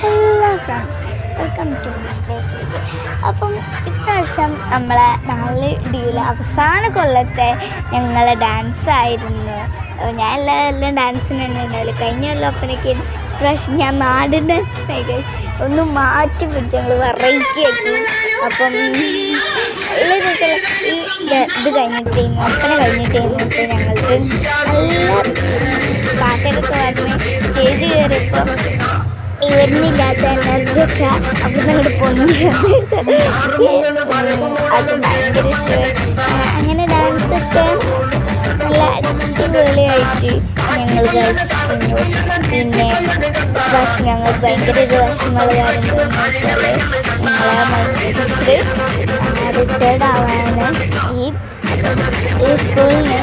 Hello friends, welcome to mister. അപ്പം ഇപ്രാവശ്യം നമ്മളെ 4Dയിലെ അവസാന കൊല്ലത്തെ ഞങ്ങളെ ഡാൻസ് ആയിരുന്നു. ഞാൻ എല്ലാം ഡാൻസിന് തന്നെ ഉണ്ടാവില്ല. കഴിഞ്ഞ കൊല്ലം ഒപ്പനയ്ക്ക് ഇപ്രാവശ്യം ഞാൻ നാടൻ ഡാൻസിനായി ഒന്ന് മാറ്റി പിടിച്ച് ഞങ്ങൾ വെറൈറ്റി ആക്കി. അപ്പം ഈ ഇത് കഴിഞ്ഞിട്ട് ഒപ്പന കഴിഞ്ഞിട്ട് ഞങ്ങൾക്ക് നല്ല പാട്ടൊക്കെ പറഞ്ഞ് സ്റ്റേജ് കയറിയപ്പോൾ ഇവരിനില്ലാത്ത എനർജിയൊക്കെ അവിടെ നിങ്ങോട്ട് പൊങ്ങിയാണ്. അത് ഭയങ്കര ഇഷ്ടം. അങ്ങനെ ഡാൻസൊക്കെ നല്ല അടിപൊളിയായിട്ട് ഞങ്ങൾ കളിച്ചിരുന്നു. പിന്നെ പക്ഷെ ഞങ്ങൾക്ക് ഭയങ്കര ഒരു വിഷമമുള്ള കാര്യം തോന്നുന്നു വെച്ചാൽ ഞങ്ങളെ മൈൻഡ് റിട്ടയർഡ് ആവാനാണ് ഈ സ്കൂളിന്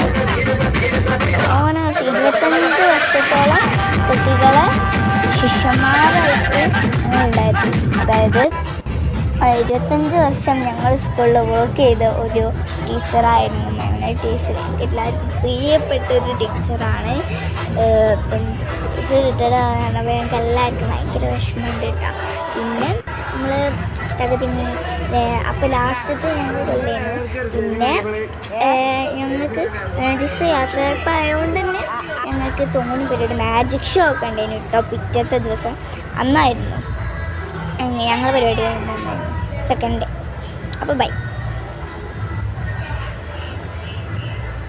25 വർഷത്തോളം കുട്ടികളെ ശിഷ്യന്മാരായിട്ട് ഉണ്ടായിരുന്നു. അതായത് 25 വർഷം ഞങ്ങൾ സ്കൂളിൽ വർക്ക് ചെയ്ത ഒരു ടീച്ചറായിരുന്നു ഞങ്ങളുടെ ടീച്ചർ. എല്ലാവർക്കും പ്രിയപ്പെട്ടൊരു ടീച്ചറാണ്. ഇപ്പം ടീച്ചർ റിട്ടയർഡ് ആകാനപ്പോൾ ഞങ്ങൾക്ക് എല്ലാവർക്കും ഭയങ്കര വിഷമമുണ്ട് കേട്ടോ. പിന്നെ നമ്മൾ തകതിങ്ങി അപ്പോൾ ലാസ്റ്റത്തെ ഞങ്ങൾ കൊല്ലായിരുന്നു. പിന്നെ ഞങ്ങൾക്ക് ടീച്ചർ യാത്രയപ്പം ആയതുകൊണ്ട് തന്നെ ഞങ്ങൾക്ക് തോന്നി പരിപാടി മാജിക് ഷോ ഒക്കെ ഉണ്ടായിരുന്നു കേട്ടോ. പിറ്റത്തെ ദിവസം അന്നായിരുന്നു ഞങ്ങൾ പരിപാടി ഉണ്ടായിരുന്നു, സെക്കൻഡ് ഡേ. അപ്പോൾ ബൈ.